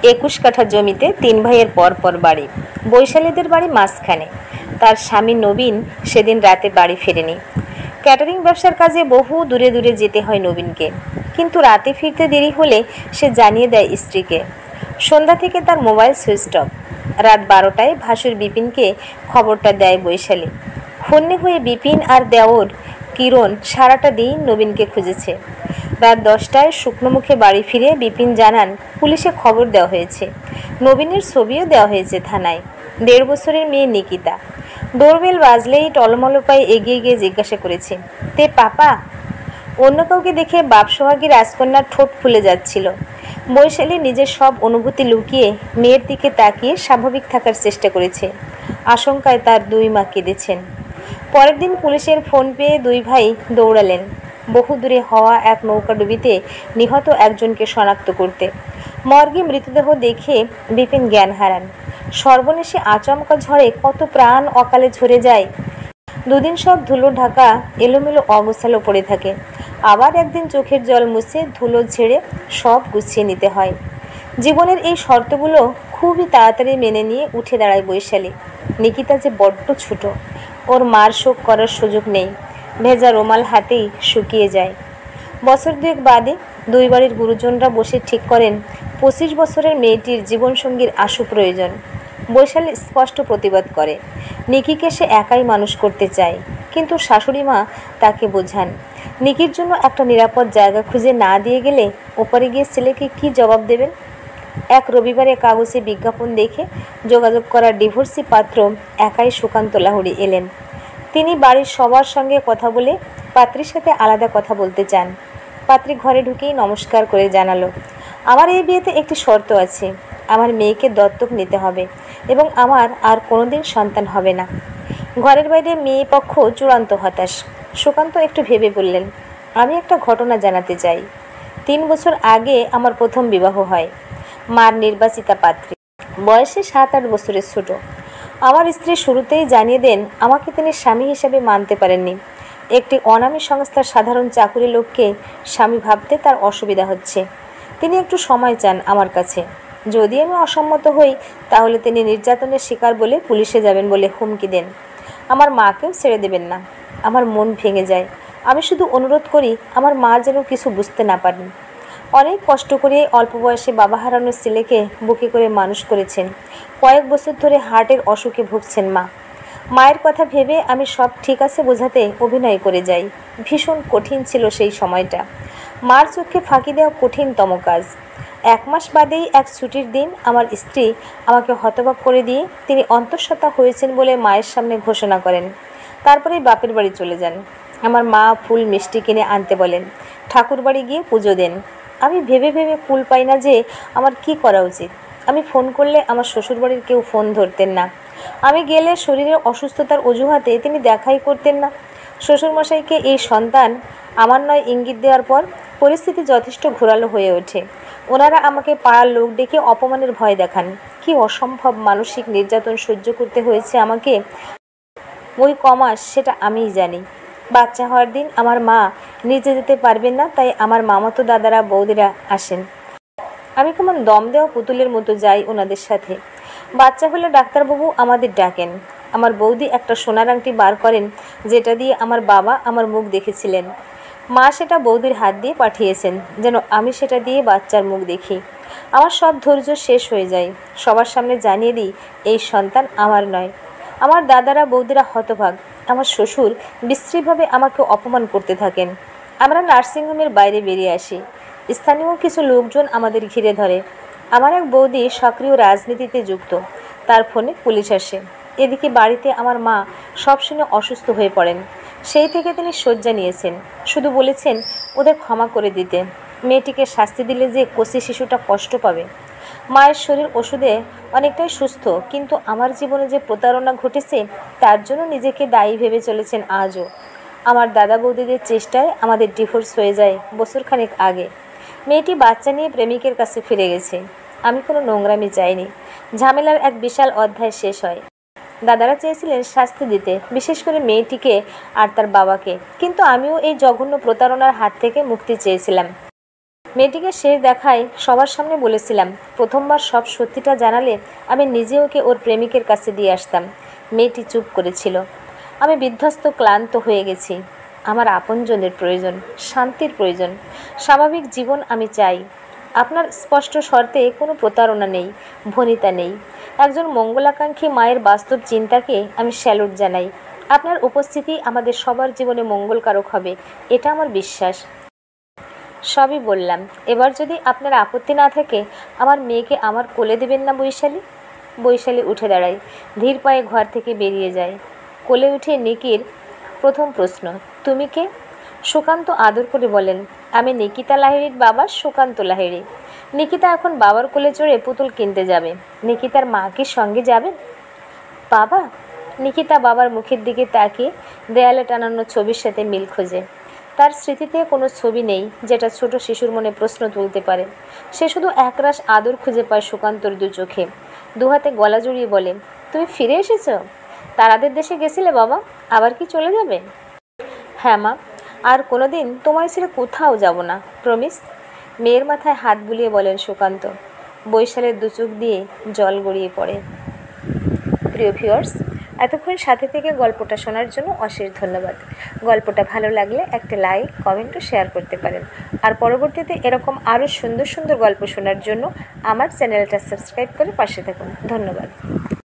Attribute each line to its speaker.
Speaker 1: 21 কাঠা জমিতে 3 ভাইয়ের পর বাড়ি। বৈশালীদের বাড়ি মাঝখানে। তার স্বামী নবীন সেদিন রাতে বাড়ি ফেরেনি। ক্যাটারিং ব্যবসার কাজে বহু দূরে দূরে যেতে হয় নবীনকে। কিন্তু রাতে ফিরতে দেরি হলে সে জানিয়ে দেয় স্ত্রীকে। সন্ধ্যা থেকে তার মোবাইল সুইচ অফ। রাত 12টায় ভাসুর বিপিনকে খবরটা দেয় বৈশালী। হন্যে হয়ে বিপিন আর দেওর কিরণ সারাটা দিন নবীনকে খুঁজেছে। রাত 10টায় শুকনো মুখে বাড়ি ফিরে বিপিন জানান পুলিশে খবর দেওয়া হয়েছে। নবীনের ছবিও দেওয়া হয়েছে থানায়। 1.5 বছরের মেয়ে নিকিতা। ডোরবেল বাজলেই টলমল পায়ে এগিয়ে গিয়ে জিজ্ঞাসা করেছে, তে পাপা? অন্য কাউকে দেখে বাপ সোহাগী রাজকন্যার ঠোঁট ফুলে যাচ্ছিল। বৈশালী নিজের সব অনুভূতি লুকিয়ে মেয়ের দিকে তাকিয়ে স্বাভাবিক থাকার চেষ্টা করেছে। আশঙ্কায় তার 2 মা কেঁদেছেন। পরের দিন পুলিশের ফোন পেয়ে 2 ভাই দৌড়ালেন বহু দূরে হওয়া এক নৌকাডুবিতে নিহত একজনকে শনাক্ত করতে। মর্গে মৃতদেহ দেখে বিপিন জ্ঞান হারান। সর্বনেশে আচমকা ঝড়ে কত প্রাণ অকালে ঝরে যায়। 2 দিন সব ধুলো ঢাকা এলোমেলো অগোছালো পড়ে থাকে। আবার একদিন চোখের জল মুছে ধুলো ঝেড়ে সব গুছিয়ে নিতে হয়। জীবনের এই শর্তগুলো খুবই তাড়াতাড়ি মেনে নিয়ে উঠে দাঁড়ায় বৈশালী। নিকিতা যে বড্ড ছোট, ওর মার শোক করার সুযোগ নেই। ভেজা রুমাল হাতেই শুকিয়ে যায়। বছর 2 বাদে 2 বাড়ির গুরুজনরা বসে ঠিক করেন 25 বছরের মেয়েটির জীবনসঙ্গীর আশু প্রয়োজন। বৈশালী স্পষ্ট প্রতিবাদ করে। নিকিকে সে একাই মানুষ করতে চায়, কিন্তু শাশুড়ি মা তাকে বোঝান। নিকির জন্য একটা নিরাপদ জায়গা খুঁজে না দিয়ে গেলে ওপারে গিয়ে ছেলেকে কি জবাব দেবেন? এক রবিবারে কাগজে বিজ্ঞাপন দেখে যোগাযোগ করা ডিভোর্সি পাত্র একাই সুকান্ত লাহিড়ী এলেন। তিনি বাড়ির সবার সঙ্গে কথা বলে পাত্রীর সাথে আলাদা কথা বলতে চান। পাত্রী ঘরে ঢুকেই নমস্কার করে জানালো, আমার এই বিয়েতে একটি শর্ত আছে। আমার মেয়েকে দত্তক নিতে হবে এবং আমার আর কোনোদিন সন্তান হবে না। ঘরের বাইরে মেয়ে পক্ষ চূড়ান্ত হতাশ। সুকান্ত একটু ভেবে বললেন, আমি একটা ঘটনা জানাতে চাই। 3 বছর আগে আমার প্রথম বিবাহ হয়। মার নির্বাচিতা পাত্রী, বয়সে 7-8 বছরের ছোট। আমার স্ত্রী শুরুতেই জানিয়ে দেন আমাকে তিনি স্বামী হিসেবে মানতে পারেননি। একটি অনামী সংস্থার সাধারণ চাকুরি লোককে স্বামী ভাবতে তার অসুবিধা হচ্ছে। তিনি একটু সময় চান আমার কাছে। যদি আমি অসম্মত হই তাহলে তিনি নির্যাতনের শিকার বলে পুলিশে যাবেন বলে হুমকি দেন। আমার মাকেও ছেড়ে দেবেন না। আমার মন ভেঙে যায়। আমি শুধু অনুরোধ করি আমার মা যেন কিছু বুঝতে না পারেন। অনেক কষ্ট করে অল্প বয়সে বাবা হারানোর ছেলেকে বুকে করে মানুষ করেছেন। কয়েক বছর ধরে হার্টের অসুখে ভুগছেন মা। মায়ের কথা ভেবে আমি সব ঠিক আছে বোঝাতে অভিনয় করে যাই। ভীষণ কঠিন ছিল সেই সময়টা। মার চোখে ফাঁকি দেওয়া কঠিনতম কাজ। 1 মাস বাদেই এক ছুটির দিন আমার স্ত্রী আমাকে হতবাক করে দিয়ে তিনি অন্তঃসত্ত্বা হয়েছেন বলে মায়ের সামনে ঘোষণা করেন। তারপরেই বাপের বাড়ি চলে যান। আমার মা ফুল মিষ্টি কিনে আনতে বলেন। ঠাকুর বাড়ি গিয়ে পুজো দেন। আমি ভেবে ভেবে কুল পাই না যে আমার কি করা উচিত। আমি ফোন করলে আমার শ্বশুরবাড়ির কেউ ফোন ধরতেন না। আমি গেলে শরীরের অসুস্থতার অজুহাতে তিনি দেখাই করতেন না। শ্বশুরমশাইকে এই সন্তান আমার নয় ইঙ্গিত দেওয়ার পর পরিস্থিতি যথেষ্ট ঘোরালো হয়ে ওঠে। ওনারা আমাকে পাড়ার লোক ডেকে অপমানের ভয় দেখান। কি অসম্ভব মানসিক নির্যাতন সহ্য করতে হয়েছে আমাকে ওই কমাস, সেটা আমিই জানি। বাচ্চা হওয়ার দিন আমার মা নিজে যেতে পারবেন না, তাই আমার মামাতো দাদারা বৌদিরা আসেন। আমি কেমন দম দেওয়া পুতুলের মতো যাই ওনাদের সাথে। বাচ্চা হলে ডাক্তারবাবু আমাদের ডাকেন। আমার বৌদি একটা সোনার আংটি বার করেন যেটা দিয়ে আমার বাবা আমার মুখ দেখেছিলেন। মা সেটা বৌদির হাত দিয়ে পাঠিয়েছেন যেন আমি সেটা দিয়ে বাচ্চার মুখ দেখি। আমার সব ধৈর্য শেষ হয়ে যায়। সবার সামনে জানিয়ে দিই এই সন্তান আমার নয়। আমার দাদারা বৌদিরা হতভাগ। আমার শ্বশুর বিশ্রীভাবে আমাকে অপমান করতে থাকেন। আমরা নার্সিংহোমের বাইরে বেরিয়ে আসি। স্থানীয় কিছু লোকজন আমাদের ঘিরে ধরে। আমার এক বৌদি সক্রিয় রাজনীতিতে যুক্ত। তার ফোনে পুলিশ আসে। এদিকে বাড়িতে আমার মা সব শুনে অসুস্থ হয়ে পড়েন। সেই থেকে তিনি শয্যা নিয়েছেন। শুধু বলেছেন ওদের ক্ষমা করে দিতে। মেয়েটিকে শাস্তি দিলে যে কচি শিশুটা কষ্ট পাবে। মায়ের শরীর ওষুধে অনেকটাই সুস্থ, কিন্তু আমার জীবনে যে প্রতারণা ঘটেছে তার জন্য নিজেকে দায়ী ভেবে চলেছেন আজও। আমার দাদা বৌদিদের চেষ্টায় আমাদের ডিভোর্স হয়ে যায় বছরখানেক আগে। মেয়েটি বাচ্চা নিয়ে প্রেমিকের কাছে ফিরে গেছে। আমি কোনো নোংরামি চাইনি। ঝামেলার এক বিশাল অধ্যায় শেষ হয়। দাদারা চেয়েছিলেন শাস্তি দিতে, বিশেষ করে মেয়েটিকে আর তার বাবাকে, কিন্তু আমিও এই জঘন্য প্রতারণার হাত থেকে মুক্তি চেয়েছিলাম। মেয়েটিকে শেষ দেখায় সবার সামনে বলেছিলাম, প্রথমবার সব সত্যিটা জানালে আমি নিজে ওকে ওর প্রেমিকের কাছে দিয়ে আসতাম। মেয়েটি চুপ করেছিল। আমি বিধ্বস্ত, ক্লান্ত হয়ে গেছি। আমার আপনজনের প্রয়োজন, শান্তির প্রয়োজন, স্বাভাবিক জীবন আমি চাই। আপনার স্পষ্ট শর্তে কোনো প্রতারণা নেই, ভনিতা নেই। একজন মঙ্গলাকাঙ্ক্ষী মায়ের বাস্তব চিন্তাকে আমি স্যালুট জানাই। আপনার উপস্থিতি আমাদের সবার জীবনে মঙ্গলকারক হবে, এটা আমার বিশ্বাস। সবই বললাম। এবার যদি আপনার আপত্তি না থাকে আমার মেয়েকে আমার কোলে দেবেন না বৈশালী? বৈশালী উঠে দাঁড়ায়, ধীর পায়ে ঘর থেকে বেরিয়ে যায়। কোলে উঠে নিকির প্রথম প্রশ্ন, তুমি কে? সুকান্ত আদর করে বলেন, আমি নিকিতা লাহিড়ীর বাবা সুকান্ত লাহিড়ী। নিকিতা এখন বাবার কোলে চড়ে পুতুল কিনতে যাবে। নিকিতার মা কি সঙ্গে যাবেন? বাবা? নিকিতা বাবার মুখের দিকে তাকিয়ে দেয়ালে টানানো ছবির সাথে মিল খোঁজে। তার স্মৃতিতে কোনো ছবি নেই যেটা ছোট শিশুর মনে প্রশ্ন তুলতে পারে। সে শুধু একরাশ আদর খুঁজে পায় সুকান্তর দু চোখে। দুহাতে গলা জড়িয়ে বলে, তুমি ফিরে এসেছ? তারাদের দেশে গেছিলে বাবা, আবার কি চলে যাবে? হ্যাঁ মা, আর কোনো দিন তোমায় ছেড়ে কোথাও যাব না, প্রমিস। মেয়ের মাথায় হাত বুলিয়ে বলেন সুকান্ত। বৈশালের দু চোখ দিয়ে জল গড়িয়ে পড়ে। প্রিয় ভিউয়ার্স, এতক্ষণ সাথে থেকে গল্পটা শোনার জন্য অশেষ ধন্যবাদ। গল্পটা ভালো লাগলে একটা লাইক, কমেন্ট ও শেয়ার করতে পারেন। আর পরবর্তীতে এরকম আরও সুন্দর সুন্দর গল্প শোনার জন্য আমার চ্যানেলটা সাবস্ক্রাইব করে পাশে থাকুন। ধন্যবাদ।